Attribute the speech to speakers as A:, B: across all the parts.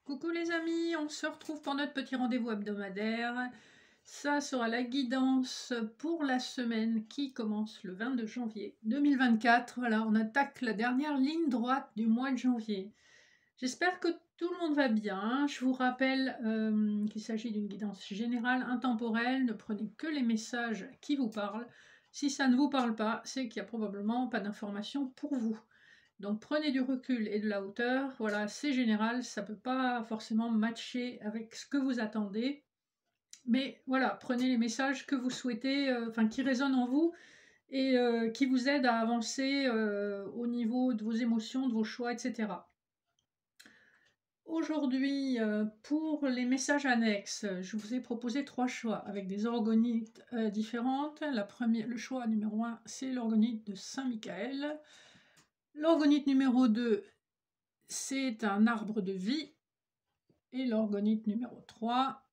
A: Coucou les amis, on se retrouve pour notre petit rendez-vous hebdomadaire. Ça sera la guidance pour la semaine qui commence le 22 janvier 2024. Voilà, on attaque la dernière ligne droite du mois de janvier. J'espère que tout le monde va bien. Je vous rappelle qu'il s'agit d'une guidance générale, intemporelle. Ne prenez que les messages qui vous parlent. Si ça ne vous parle pas, c'est qu'il n'y a probablement pas d'information pour vous. Donc prenez du recul et de la hauteur, voilà, c'est général, ça ne peut pas forcément matcher avec ce que vous attendez. Mais voilà, prenez les messages que vous souhaitez, qui résonnent en vous et qui vous aident à avancer au niveau de vos émotions, de vos choix, etc. Aujourd'hui, pour les messages annexes, je vous ai proposé 3 choix avec des orgonites différentes. Le choix numéro 1, c'est l'orgonite de Saint-Michael. L'orgonite numéro 2, c'est un arbre de vie. Et l'orgonite numéro 3,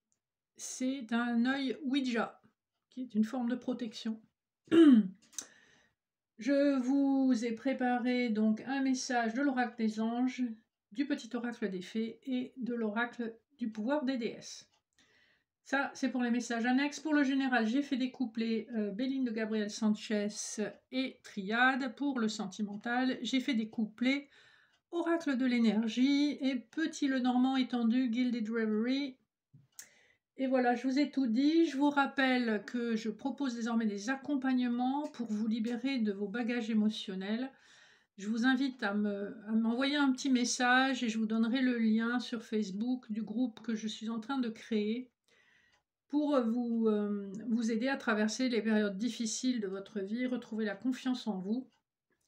A: c'est un œil Ouija, qui est une forme de protection. Je vous ai préparé donc un message de l'oracle des anges, du petit oracle des fées et de l'oracle du pouvoir des déesses. Ça, c'est pour les messages annexes. Pour le général, j'ai fait des couplets Béline de Gabriel Sanchez et Triade. Pour le sentimental, j'ai fait des couplets Oracle de l'énergie et Petit Lenormand étendu Gilded Reverie. Et voilà, je vous ai tout dit. Je vous rappelle que je propose désormais des accompagnements pour vous libérer de vos bagages émotionnels. Je vous invite à m'envoyer un petit message et je vous donnerai le lien sur Facebook du groupe que je suis en train de créer pour vous aider à traverser les périodes difficiles de votre vie, retrouver la confiance en vous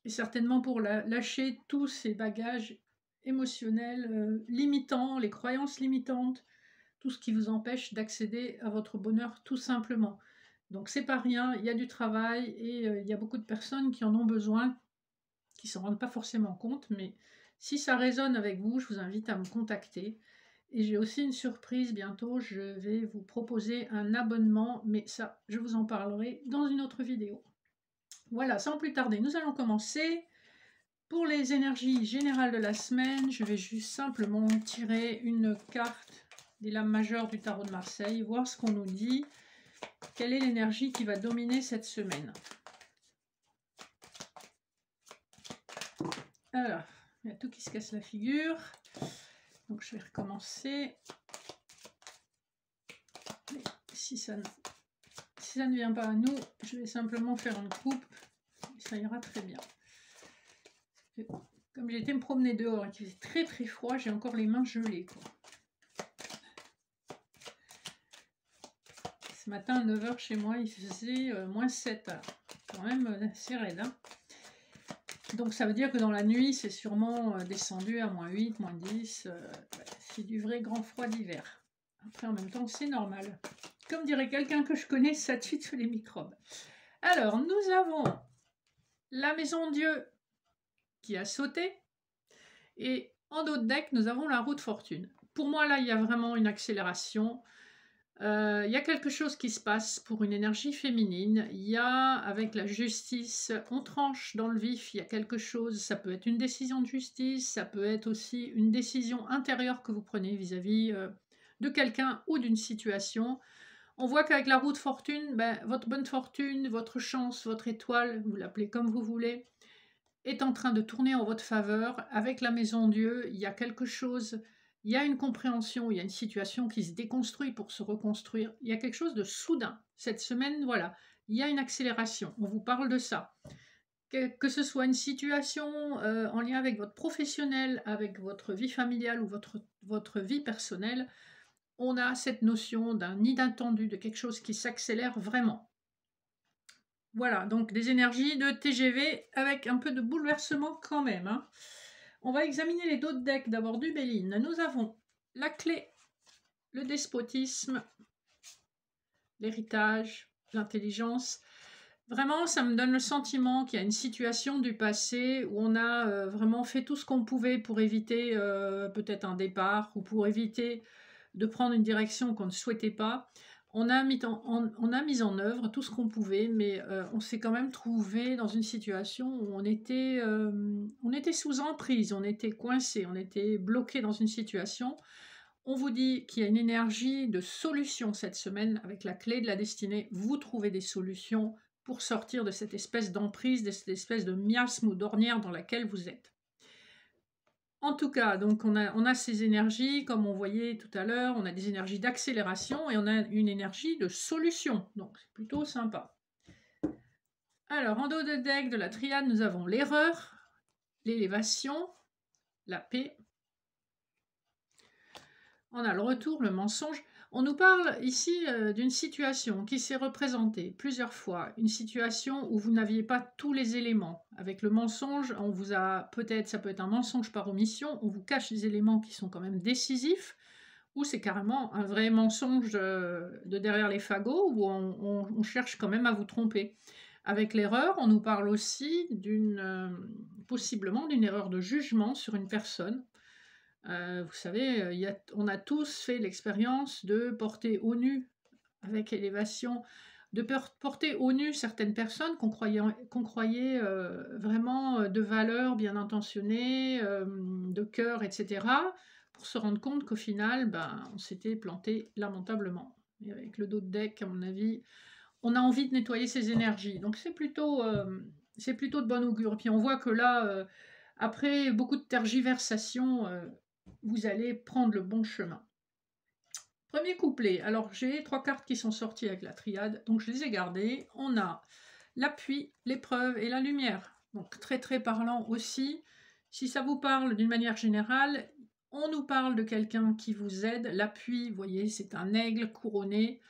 A: et certainement pour lâcher tous ces bagages émotionnels limitants, les croyances limitantes, tout ce qui vous empêche d'accéder à votre bonheur tout simplement. Donc c'est pas rien, il y a du travail et il y a beaucoup de personnes qui en ont besoin, qui ne s'en rendent pas forcément compte, mais si ça résonne avec vous, je vous invite à me contacter. Et j'ai aussi une surprise bientôt, je vais vous proposer un abonnement, mais ça, je vous en parlerai dans une autre vidéo. Voilà, sans plus tarder, nous allons commencer. Pour les énergies générales de la semaine, je vais juste simplement tirer une carte des lames majeures du tarot de Marseille, voir ce qu'on nous dit, quelle est l'énergie qui va dominer cette semaine. Alors, il y a tout qui se casse la figure, donc je vais recommencer. Et si ça ne vient pas à nous, je vais simplement faire une coupe, et ça ira très bien. Comme j'ai été me promener dehors et qu'il faisait très très froid, j'ai encore les mains gelées, quoi. Ce matin à 9 h chez moi, il faisait moins 7. Quand même assez raide. Hein. Donc ça veut dire que dans la nuit, c'est sûrement descendu à moins 8, moins 10. C'est du vrai grand froid d'hiver. Après, en même temps, c'est normal. Comme dirait quelqu'un que je connais, ça tue tous les microbes. Alors, nous avons la maison Dieu qui a sauté. Et en dos de deck, nous avons la roue de fortune. Pour moi, là, il y a vraiment une accélération. Il y a quelque chose qui se passe pour une énergie féminine. Il y a, avec la justice, on tranche dans le vif, il y a quelque chose, ça peut être une décision de justice, ça peut être aussi une décision intérieure que vous prenez vis-à-vis de quelqu'un ou d'une situation. On voit qu'avec la roue de fortune, votre bonne fortune, votre chance, votre étoile, vous l'appelez comme vous voulez, est en train de tourner en votre faveur. Avec la maison Dieu, il y a quelque chose... Il y a une compréhension, il y a une situation qui se déconstruit pour se reconstruire. Il y a quelque chose de soudain. Cette semaine, voilà, il y a une accélération. On vous parle de ça. Que ce soit une situation en lien avec votre professionnel, avec votre vie familiale ou votre vie personnelle, on a cette notion d'un inattendu, de quelque chose qui s'accélère vraiment. Voilà, donc des énergies de TGV avec un peu de bouleversement quand même. Hein. On va examiner les dos de deck d'abord du Béline. Nous avons la clé, le despotisme, l'héritage, l'intelligence. Vraiment, ça me donne le sentiment qu'il y a une situation du passé où on a vraiment fait tout ce qu'on pouvait pour éviter peut-être un départ ou pour éviter de prendre une direction qu'on ne souhaitait pas. On a mis en œuvre tout ce qu'on pouvait, mais on s'est quand même trouvé dans une situation où on était sous emprise, on était coincé, on était bloqué dans une situation. On vous dit qu'il y a une énergie de solution cette semaine avec la clé de la destinée. Vous trouvez des solutions pour sortir de cette espèce d'emprise, de cette espèce de miasme ou d'ornière dans laquelle vous êtes. En tout cas, donc on a ces énergies, comme on voyait tout à l'heure, on a des énergies d'accélération et on a une énergie de solution. Donc c'est plutôt sympa. Alors, en dos de deck de la triade, nous avons l'erreur, l'élévation, la paix. On a le retour, le mensonge. On nous parle ici d'une situation qui s'est représentée plusieurs fois, une situation où vous n'aviez pas tous les éléments. Avec le mensonge, on vous a peut-être, ça peut être un mensonge par omission, on vous cache des éléments qui sont quand même décisifs, ou c'est carrément un vrai mensonge de derrière les fagots, où on cherche quand même à vous tromper. Avec l'erreur, on nous parle aussi possiblement d'une erreur de jugement sur une personne. Vous savez, on a tous fait l'expérience de porter au nu, avec élévation, de porter au nu certaines personnes qu'on croyait vraiment de valeur, bien intentionnées, de cœur, etc., pour se rendre compte qu'au final, on s'était planté lamentablement. Et avec le dos de deck, à mon avis, on a envie de nettoyer ses énergies. Donc c'est plutôt de bon augure. Et puis on voit que là, après beaucoup de tergiversations, vous allez prendre le bon chemin. Premier couplet. Alors j'ai 3 cartes qui sont sorties avec la triade, donc je les ai gardées. On a l'appui, l'épreuve et la lumière. Donc très très parlant aussi. Si ça vous parle d'une manière générale, on nous parle de quelqu'un qui vous aide. L'appui, vous voyez, c'est un aigle couronné.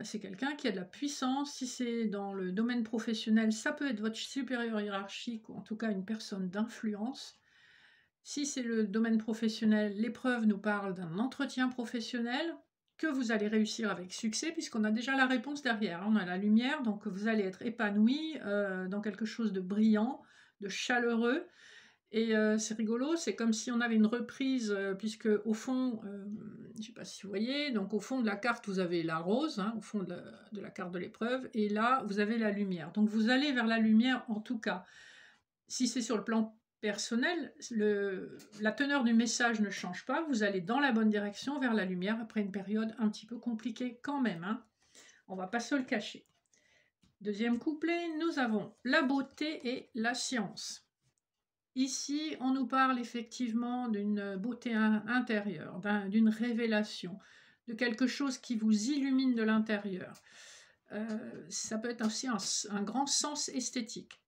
A: C'est quelqu'un qui a de la puissance. Si c'est dans le domaine professionnel, ça peut être votre supérieur hiérarchique ou en tout cas une personne d'influence. Si c'est le domaine professionnel, l'épreuve nous parle d'un entretien professionnel que vous allez réussir avec succès puisqu'on a déjà la réponse derrière. On a la lumière, donc vous allez être épanoui dans quelque chose de brillant, de chaleureux. Et c'est rigolo, c'est comme si on avait une reprise, puisque au fond, je ne sais pas si vous voyez, donc au fond de la carte, vous avez la rose, au fond de la carte de l'épreuve, et là, vous avez la lumière. Donc vous allez vers la lumière en tout cas. Si c'est sur le plan personnel, la teneur du message ne change pas, vous allez dans la bonne direction, vers la lumière, après une période un petit peu compliquée quand même. On ne va pas se le cacher. Deuxième couplet, nous avons la beauté et la science. Ici, on nous parle effectivement d'une beauté intérieure, d'une révélation, de quelque chose qui vous illumine de l'intérieur. Ça peut être aussi un grand sens esthétique.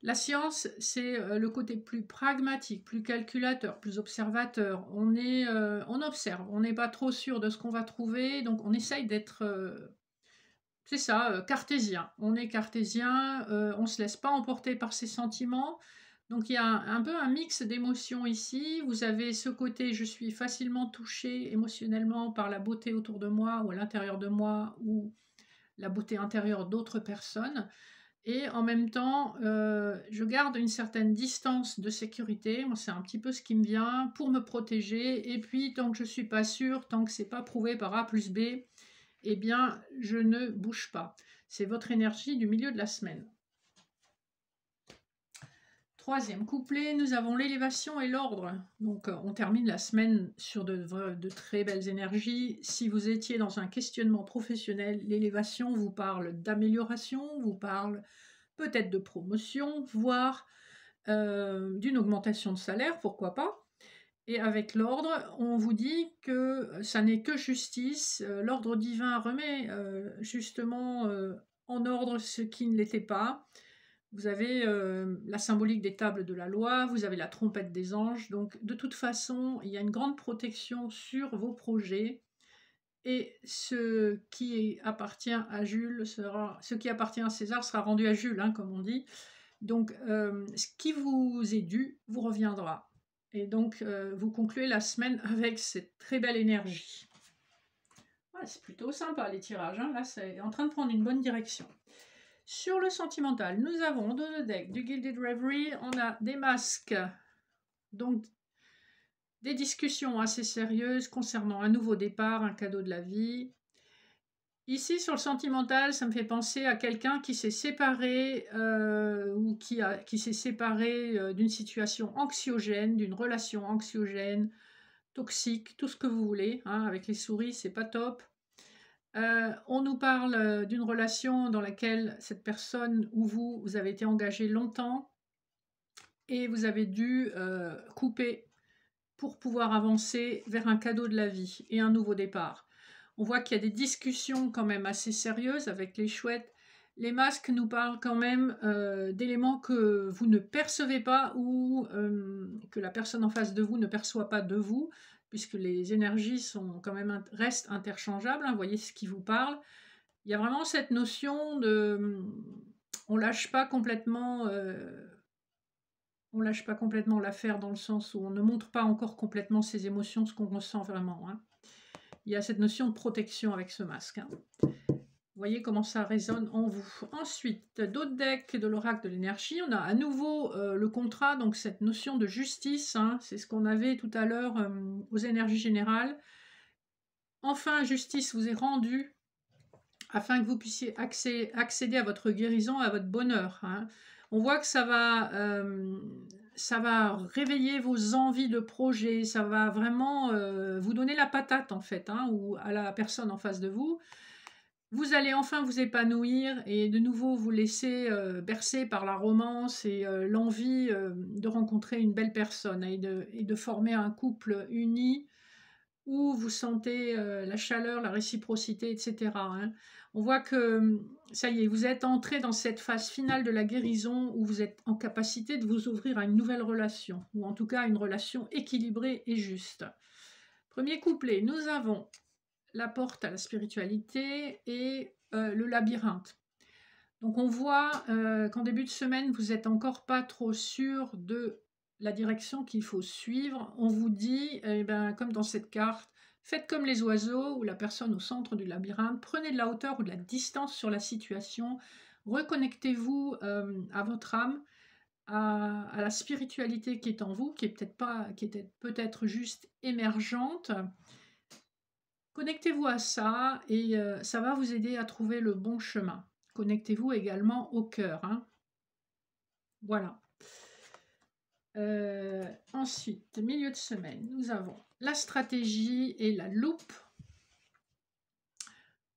A: La science, c'est le côté plus pragmatique, plus calculateur, plus observateur. On observe, on n'est pas trop sûr de ce qu'on va trouver, donc on essaye d'être, c'est ça, cartésien. On est cartésien, on ne se laisse pas emporter par ses sentiments. Donc il y a un peu un mix d'émotions ici. Vous avez ce côté, je suis facilement touchée émotionnellement par la beauté autour de moi ou à l'intérieur de moi ou la beauté intérieure d'autres personnes. Et en même temps, je garde une certaine distance de sécurité. Moi, c'est un petit peu ce qui me vient pour me protéger. Et puis, tant que je ne suis pas sûre, tant que ce n'est pas prouvé par A plus B, eh bien, je ne bouge pas. C'est votre énergie du milieu de la semaine. Troisième couplet, nous avons l'élévation et l'ordre. Donc, on termine la semaine sur de très belles énergies. Si vous étiez dans un questionnement professionnel, l'élévation vous parle d'amélioration, vous parle peut-être de promotion, voire d'une augmentation de salaire, pourquoi pas. Et avec l'ordre, on vous dit que ça n'est que justice. L'ordre divin remet justement en ordre ce qui ne l'était pas. Vous avez la symbolique des tables de la loi, vous avez la trompette des anges. Donc, de toute façon, il y a une grande protection sur vos projets. Et ce qui appartient à ce qui appartient à César sera rendu à Jules, comme on dit. Donc, ce qui vous est dû vous reviendra. Et donc, vous concluez la semaine avec cette très belle énergie. Ouais, c'est plutôt sympa les tirages. Là, c'est en train de prendre une bonne direction. Sur le sentimental, nous avons dans le deck du Gilded Reverie, on a des masques, donc des discussions assez sérieuses concernant un nouveau départ, un cadeau de la vie. Ici, sur le sentimental, ça me fait penser à quelqu'un qui s'est séparé ou qui s'est séparé d'une situation anxiogène, d'une relation anxiogène, toxique, tout ce que vous voulez, hein, avec les souris, c'est pas top. On nous parle d'une relation dans laquelle cette personne ou vous avez été engagé longtemps et vous avez dû couper pour pouvoir avancer vers un cadeau de la vie et un nouveau départ. On voit qu'il y a des discussions quand même assez sérieuses avec les chouettes. Les masques nous parlent quand même d'éléments que vous ne percevez pas ou que la personne en face de vous ne perçoit pas de vous, puisque les énergies sont quand même restent interchangeables, hein, vous voyez ce qui vous parle. Il y a vraiment cette notion de on lâche pas complètement on lâche pas complètement l'affaire dans le sens où on ne montre pas encore complètement ses émotions, ce qu'on ressent vraiment, hein. Il y a cette notion de protection avec ce masque, hein. Vous voyez comment ça résonne en vous. Ensuite, d'autres decks de l'oracle de l'énergie. On a à nouveau le contrat, donc cette notion de justice, hein, c'est ce qu'on avait tout à l'heure aux énergies générales. Enfin, justice vous est rendue afin que vous puissiez accéder à votre guérison, à votre bonheur, hein. On voit que ça va réveiller vos envies de projet, ça va vraiment vous donner la patate en fait, hein, ou à la personne en face de vous. Vous allez enfin vous épanouir et de nouveau vous laisser bercer par la romance et l'envie de rencontrer une belle personne et de former un couple uni où vous sentez la chaleur, la réciprocité, etc., hein. On voit que ça y est, vous êtes entré dans cette phase finale de la guérison où vous êtes en capacité de vous ouvrir à une nouvelle relation, ou en tout cas à une relation équilibrée et juste. Premier couplet, nous avons la porte à la spiritualité et le labyrinthe. Donc on voit qu'en début de semaine, vous n'êtes encore pas trop sûr de la direction qu'il faut suivre. On vous dit, eh ben, comme dans cette carte, faites comme les oiseaux ou la personne au centre du labyrinthe, prenez de la hauteur ou de la distance sur la situation, reconnectez-vous à votre âme, à la spiritualité qui est en vous, qui est peut-être juste émergente. Connectez-vous à ça et ça va vous aider à trouver le bon chemin. Connectez-vous également au cœur, hein. Voilà. Ensuite, milieu de semaine, nous avons la stratégie et la loupe.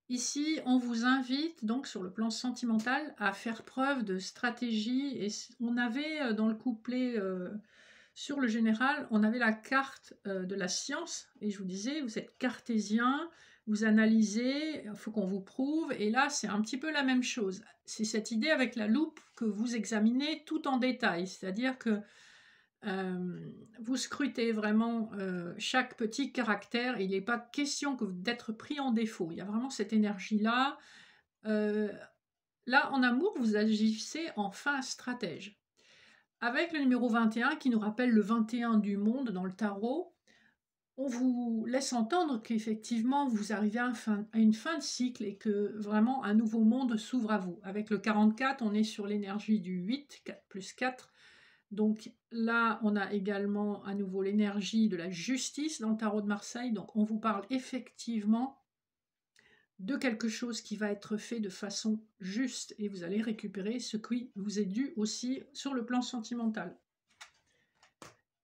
A: Ici, on vous invite donc sur le plan sentimental à faire preuve de stratégie. Et on avait dans le couplet sur le général, on avait la carte de la science. Et je vous disais, vous êtes cartésien, vous analysez, il faut qu'on vous prouve. Et là, c'est un petit peu la même chose. C'est cette idée avec la loupe que vous examinez tout en détail. C'est-à-dire que vous scrutez vraiment chaque petit caractère. Il n'est pas question d'être pris en défaut. Il y a vraiment cette énergie-là. Là, en amour, vous agissez en fin stratège. Avec le numéro 21, qui nous rappelle le 21 du monde dans le tarot, on vous laisse entendre qu'effectivement, vous arrivez à une fin de cycle et que vraiment un nouveau monde s'ouvre à vous. Avec le 44, on est sur l'énergie du 8, 4 plus 4. Donc là, on a également à nouveau l'énergie de la justice dans le tarot de Marseille. Donc on vous parle effectivement de quelque chose qui va être fait de façon juste et vous allez récupérer ce qui vous est dû aussi sur le plan sentimental.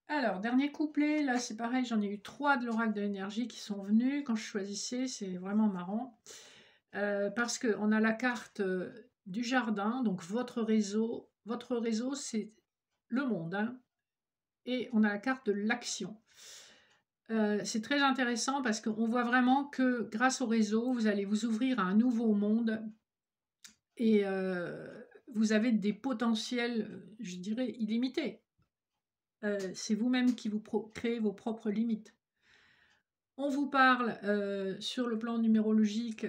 A: Alors, dernier couplet, là c'est pareil, j'en ai eu 3 de l'oracle de l'énergie qui sont venus. Quand je choisissais, c'est vraiment marrant. Parce qu'on a la carte du jardin, donc votre réseau. Votre réseau, c'est le monde, hein. Et on a la carte de l'action. C'est très intéressant parce qu'on voit vraiment que grâce au réseau, vous allez vous ouvrir à un nouveau monde et vous avez des potentiels, je dirais, illimités. C'est vous-même qui vous créez vos propres limites. On vous parle sur le plan numérologique,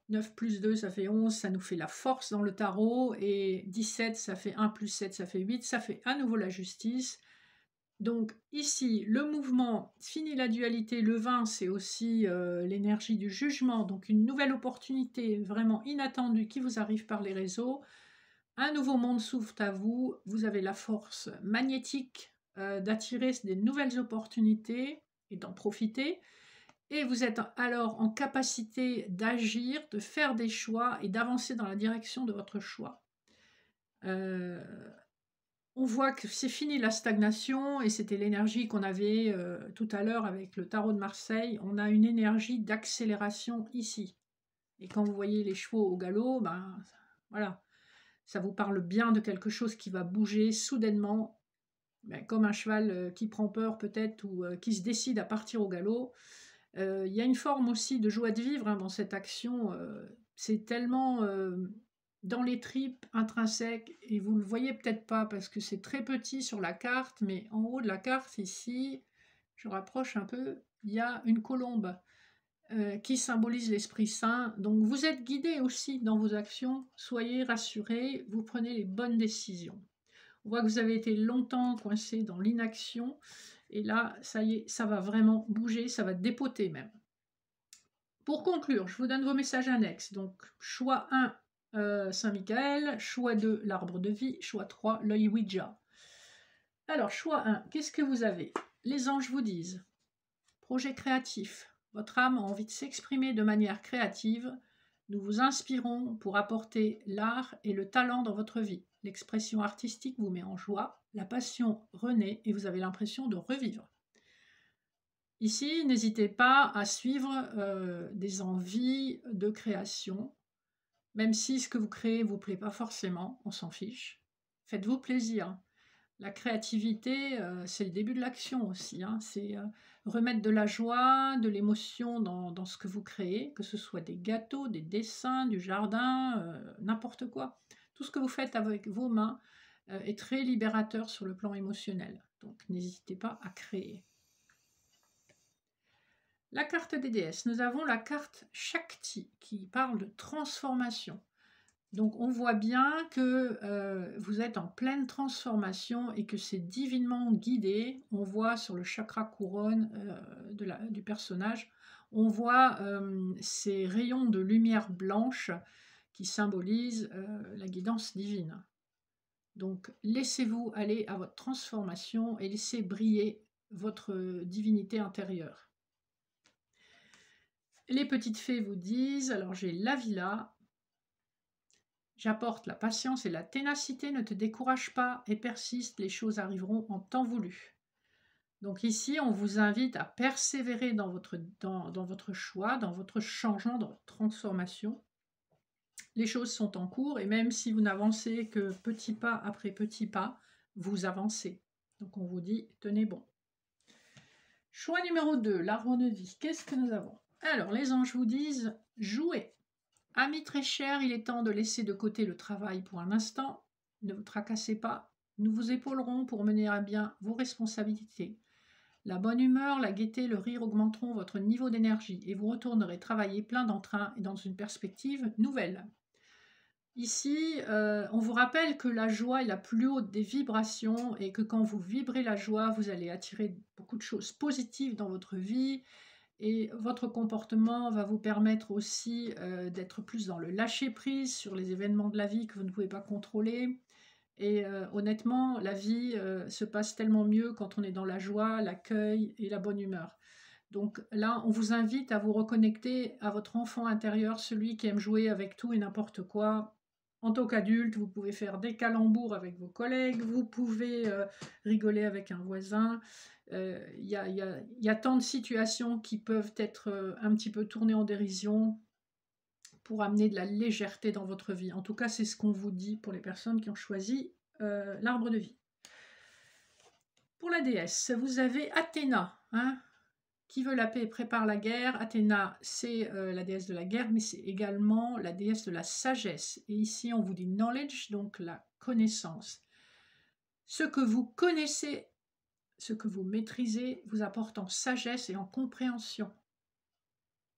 A: 9 plus 2, ça fait 11, ça nous fait la force dans le tarot, et 17, ça fait 1 plus 7, ça fait 8, ça fait à nouveau la justice. Donc ici, le mouvement, fini la dualité, le 20, c'est aussi l'énergie du jugement, donc une nouvelle opportunité vraiment inattendue qui vous arrive par les réseaux. Un nouveau monde s'ouvre à vous, vous avez la force magnétique d'attirer des nouvelles opportunités et d'en profiter. Et vous êtes alors en capacité d'agir, de faire des choix et d'avancer dans la direction de votre choix. On voit que c'est fini la stagnation et c'était l'énergie qu'on avait tout à l'heure avec le tarot de Marseille. On a une énergie d'accélération ici. Et quand vous voyez les chevaux au galop, ben voilà, ça vous parle bien de quelque chose qui va bouger soudainement, ben, comme un cheval qui prend peur peut-être ou qui se décide à partir au galop. Il y a une forme aussi de joie de vivre hein, dans cette action. C'est tellement dans les tripes intrinsèques et vous le voyez peut-être pas parce que c'est très petit sur la carte, mais en haut de la carte ici, je rapproche un peu, il y a une colombe qui symbolise l'Esprit Saint. Donc vous êtes guidé aussi dans vos actions, soyez rassurés, vous prenez les bonnes décisions. On voit que vous avez été longtemps coincé dans l'inaction et là, ça y est, ça va vraiment bouger, ça va dépoter même. Pour conclure, je vous donne vos messages annexes. Donc, choix 1, Saint-Michael. Choix 2, l'arbre de vie. Choix 3, l'œil Ouija. Alors, choix 1, qu'est-ce que vous avez? Les anges vous disent, projet créatif. Votre âme a envie de s'exprimer de manière créative. Nous vous inspirons pour apporter l'art et le talent dans votre vie. L'expression artistique vous met en joie, la passion renaît et vous avez l'impression de revivre. Ici, n'hésitez pas à suivre des envies de création, même si ce que vous créez ne vous plaît pas forcément, on s'en fiche. Faites-vous plaisir. La créativité, c'est le début de l'action aussi. Hein. C'est remettre de la joie, de l'émotion dans ce que vous créez, que ce soit des gâteaux, des dessins, du jardin, n'importe quoi. Tout ce que vous faites avec vos mains est très libérateur sur le plan émotionnel. Donc n'hésitez pas à créer. La carte des déesses, nous avons la carte Shakti qui parle de transformation. Donc on voit bien que vous êtes en pleine transformation et que c'est divinement guidé. On voit sur le chakra couronne du personnage, on voit ces rayons de lumière blanche qui symbolisent la guidance divine. Donc laissez-vous aller à votre transformation et laissez briller votre divinité intérieure. Les petites fées vous disent, alors j'ai la villa, j'apporte la patience et la ténacité, ne te décourage pas et persiste, les choses arriveront en temps voulu. Donc ici, on vous invite à persévérer dans votre choix, dans votre changement, dans votre transformation. Les choses sont en cours et même si vous n'avancez que petit pas après petit pas, vous avancez. Donc on vous dit, tenez bon. Choix numéro 2, l'arbre de vie. Qu'est-ce que nous avons? Alors, les anges vous disent, jouez. Amis très chers, il est temps de laisser de côté le travail pour un instant. Ne vous tracassez pas. Nous vous épaulerons pour mener à bien vos responsabilités. La bonne humeur, la gaieté, le rire augmenteront votre niveau d'énergie et vous retournerez travailler plein d'entrain et dans une perspective nouvelle. Ici, on vous rappelle que la joie est la plus haute des vibrations et que quand vous vibrez la joie, vous allez attirer beaucoup de choses positives dans votre vie. Et votre comportement va vous permettre aussi d'être plus dans le lâcher-prise sur les événements de la vie que vous ne pouvez pas contrôler. Et honnêtement, la vie se passe tellement mieux quand on est dans la joie, l'accueil et la bonne humeur. Donc là, on vous invite à vous reconnecter à votre enfant intérieur, celui qui aime jouer avec tout et n'importe quoi. En tant qu'adulte, vous pouvez faire des calembours avec vos collègues, vous pouvez rigoler avec un voisin. Il y a tant de situations qui peuvent être un petit peu tournées en dérision pour amener de la légèreté dans votre vie. En tout cas, c'est ce qu'on vous dit pour les personnes qui ont choisi l'arbre de vie. Pour la déesse, vous avez Athéna, hein, qui veut la paix prépare la guerre. Athéna, c'est la déesse de la guerre, mais c'est également la déesse de la sagesse. Et ici, on vous dit knowledge, donc la connaissance. Ce que vous connaissez, ce que vous maîtrisez, vous apporte en sagesse et en compréhension.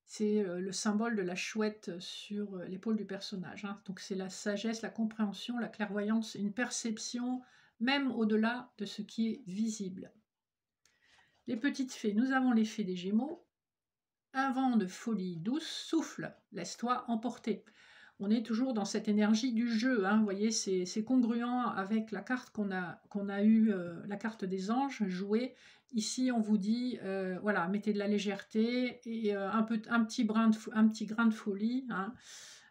A: C'est le symbole de la chouette sur l'épaule du personnage. Hein. Donc c'est la sagesse, la compréhension, la clairvoyance, une perception, même au-delà de ce qui est visible. Les petites fées, nous avons les fées des Gémeaux. Un vent de folie douce souffle, laisse-toi emporter. On est toujours dans cette énergie du jeu, hein. Vous voyez, c'est congruent avec la carte qu'on a eue, la carte des anges, jouée. Ici, on vous dit, voilà, mettez de la légèreté et un petit grain de folie, hein.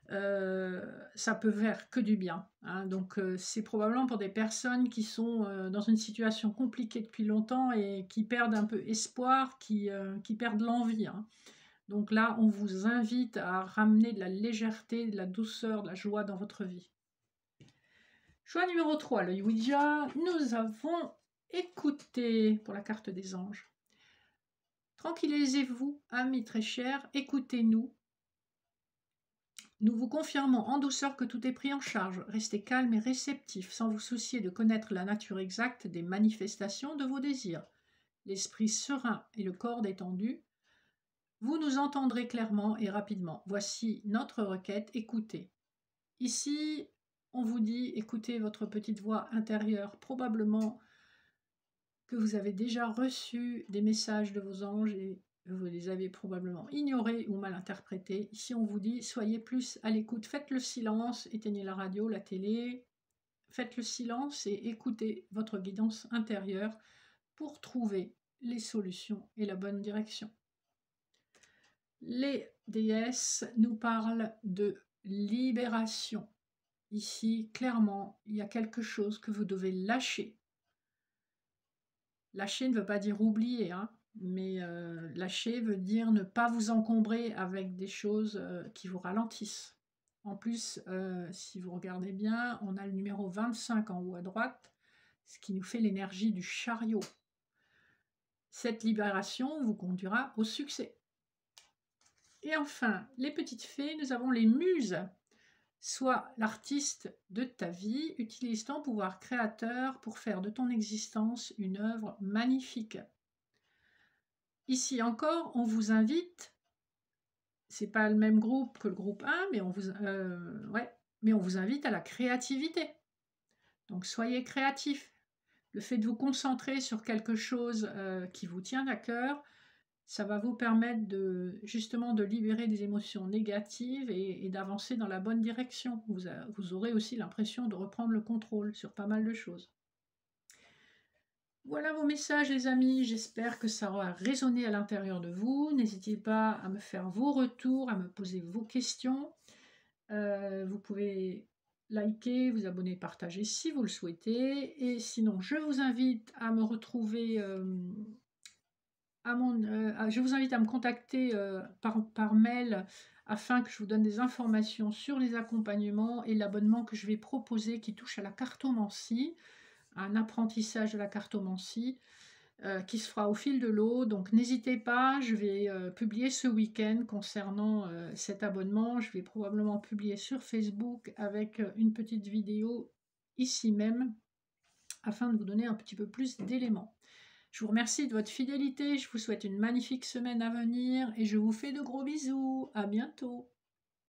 A: ça peut faire que du bien, hein. Donc c'est probablement pour des personnes qui sont dans une situation compliquée depuis longtemps et qui perdent un peu espoir, qui perdent l'envie, hein. Donc là, on vous invite à ramener de la légèreté, de la douceur, de la joie dans votre vie. Choix numéro 3, le Ouija, nous avons écouté pour la carte des anges. Tranquillisez-vous, amis très chers, écoutez-nous. Nous vous confirmons en douceur que tout est pris en charge. Restez calme et réceptif, sans vous soucier de connaître la nature exacte des manifestations de vos désirs. L'esprit serein et le corps détendu, vous nous entendrez clairement et rapidement. Voici notre requête, écoutez. Ici, on vous dit, écoutez votre petite voix intérieure. Probablement que vous avez déjà reçu des messages de vos anges et vous les avez probablement ignorés ou mal interprétés. Ici, on vous dit, soyez plus à l'écoute. Faites le silence, éteignez la radio, la télé. Faites le silence et écoutez votre guidance intérieure pour trouver les solutions et la bonne direction. Les déesses nous parlent de libération. Ici, clairement, il y a quelque chose que vous devez lâcher. Lâcher ne veut pas dire oublier, hein, mais lâcher veut dire ne pas vous encombrer avec des choses qui vous ralentissent. En plus, si vous regardez bien, on a le numéro 25 en haut à droite, ce qui nous fait l'énergie du chariot. Cette libération vous conduira au succès. Et enfin, les petites fées, nous avons les muses. Sois l'artiste de ta vie, utilise ton pouvoir créateur pour faire de ton existence une œuvre magnifique. Ici encore, on vous invite, c'est pas le même groupe que le groupe 1, mais on vous invite à la créativité. Donc soyez créatifs. Le fait de vous concentrer sur quelque chose qui vous tient à cœur, ça va vous permettre justement de libérer des émotions négatives et d'avancer dans la bonne direction. Vous aurez aussi l'impression de reprendre le contrôle sur pas mal de choses. Voilà vos messages les amis, j'espère que ça aura résonné à l'intérieur de vous. N'hésitez pas à me faire vos retours, à me poser vos questions. Vous pouvez liker, vous abonner, partager si vous le souhaitez. Et sinon, je vous invite à me retrouver... je vous invite à me contacter par mail afin que je vous donne des informations sur les accompagnements et l'abonnement que je vais proposer qui touche à la cartomancie, un apprentissage de la cartomancie qui se fera au fil de l'eau. Donc n'hésitez pas, je vais publier ce week-end concernant cet abonnement. Je vais probablement publier sur Facebook avec une petite vidéo ici même afin de vous donner un petit peu plus d'éléments. Je vous remercie de votre fidélité, je vous souhaite une magnifique semaine à venir et je vous fais de gros bisous. À bientôt.